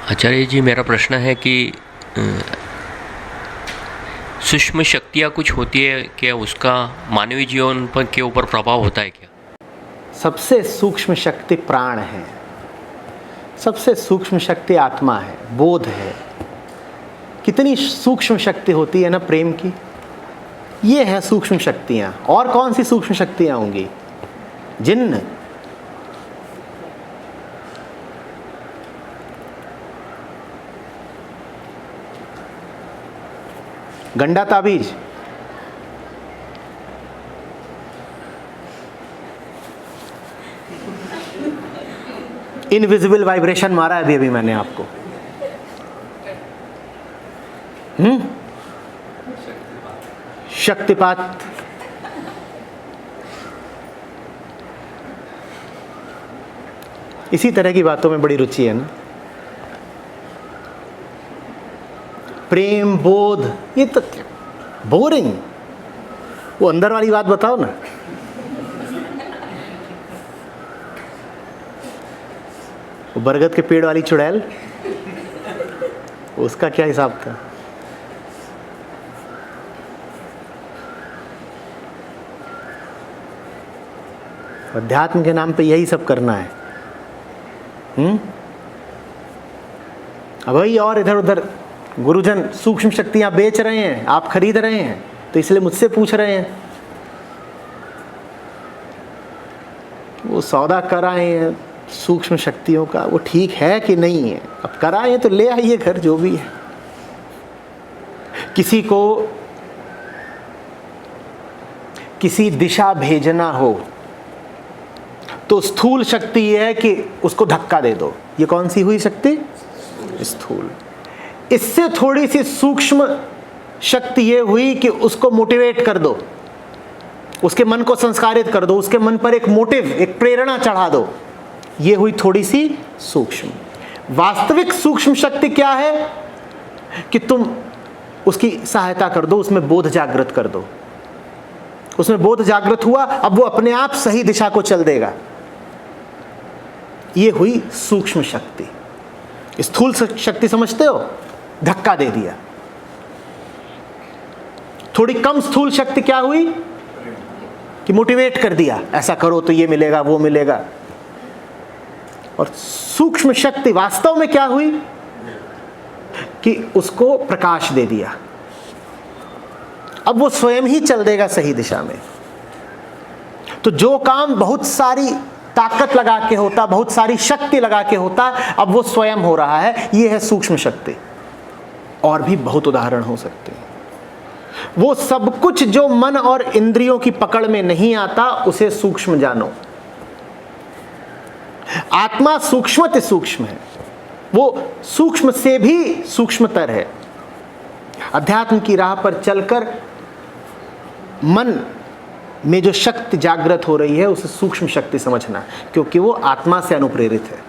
आचार्य जी, मेरा प्रश्न है कि सूक्ष्म शक्तियाँ कुछ होती है क्या, उसका मानवीय जीवन पर के ऊपर प्रभाव होता है क्या? सबसे सूक्ष्म शक्ति प्राण है, सबसे सूक्ष्म शक्ति आत्मा है, बोध है। कितनी सूक्ष्म शक्ति होती है ना प्रेम की। ये है सूक्ष्म शक्तियाँ। और कौन सी सूक्ष्म शक्तियाँ होंगी? जिन्न, गंडा ताबीज, इनविजिबल वाइब्रेशन मारा है अभी मैंने आपको। शक्तिपात, इसी तरह की बातों में बड़ी रुचि है ना। प्रेम, बोध, ये तो बोरिंग। वो अंदर वाली बात बताओ ना। वो बरगद के पेड़ वाली चुड़ैल, उसका क्या हिसाब था? अध्यात्म के नाम पे यही सब करना है। अब वही, और इधर उधर गुरुजन सूक्ष्म शक्तियां बेच रहे हैं, आप खरीद रहे हैं, तो इसलिए मुझसे पूछ रहे हैं। वो सौदा कराए हैं सूक्ष्म शक्तियों का, वो ठीक है कि नहीं है? अब कराए तो ले आइए घर, जो भी है। किसी को किसी दिशा भेजना हो तो स्थूल शक्ति ये है कि उसको धक्का दे दो। ये कौन सी हुई शक्ति? स्थूल। इससे थोड़ी सी सूक्ष्म शक्ति ये हुई कि उसको मोटिवेट कर दो, उसके मन को संस्कारित कर दो, उसके मन पर एक मोटिव, एक प्रेरणा चढ़ा दो। ये हुई थोड़ी सी सूक्ष्म। वास्तविक सूक्ष्म शक्ति क्या है? कि तुम उसकी सहायता कर दो, उसमें बोध जागृत कर दो। उसमें बोध जागृत हुआ, अब वो अपने आप सही दिशा को चल देगा। ये हुई सूक्ष्म शक्ति। स्थूल शक्ति समझते हो? धक्का दे दिया। थोड़ी कम स्थूल शक्ति क्या हुई? कि मोटिवेट कर दिया, ऐसा करो तो ये मिलेगा, वो मिलेगा। और सूक्ष्म शक्ति वास्तव में क्या हुई? कि उसको प्रकाश दे दिया। अब वो स्वयं ही चल देगा सही दिशा में। तो जो काम बहुत सारी ताकत लगा के होता, बहुत सारी शक्ति लगा के होता, अब वो स्वयं हो रहा है। ये है सूक्ष्म शक्ति। और भी बहुत उदाहरण हो सकते हैं। वो सब कुछ जो मन और इंद्रियों की पकड़ में नहीं आता, उसे सूक्ष्म जानो। आत्मा सूक्ष्मति सूक्ष्म है, वो सूक्ष्म से भी सूक्ष्मतर है। अध्यात्म की राह पर चलकर मन में जो शक्ति जागृत हो रही है, उसे सूक्ष्म शक्ति समझना, क्योंकि वो आत्मा से अनुप्रेरित है।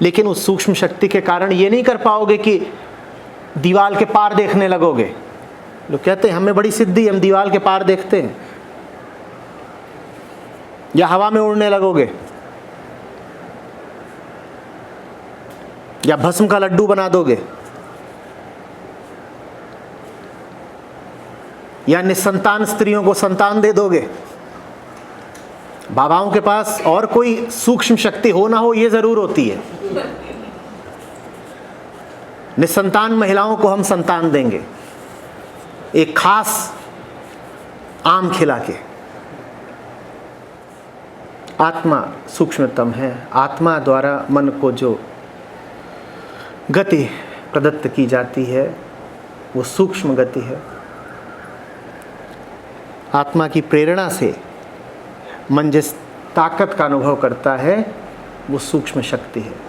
लेकिन उस सूक्ष्म शक्ति के कारण ये नहीं कर पाओगे कि दीवाल के पार देखने लगोगे। लोग कहते हैं हमें बड़ी सिद्धि, हम दीवाल के पार देखते हैं। या हवा में उड़ने लगोगे, या भस्म का लड्डू बना दोगे, या निसंतान स्त्रियों को संतान दे दोगे। बाबाओं के पास और कोई सूक्ष्म शक्ति हो ना हो, ये जरूर होती है। निसंतान महिलाओं को हम संतान देंगे, एक खास आम खिला के। आत्मा सूक्ष्मतम है। आत्मा द्वारा मन को जो गति प्रदत्त की जाती है, वो सूक्ष्म गति है। आत्मा की प्रेरणा से मन जिस ताकत का अनुभव करता है, वो सूक्ष्म शक्ति है।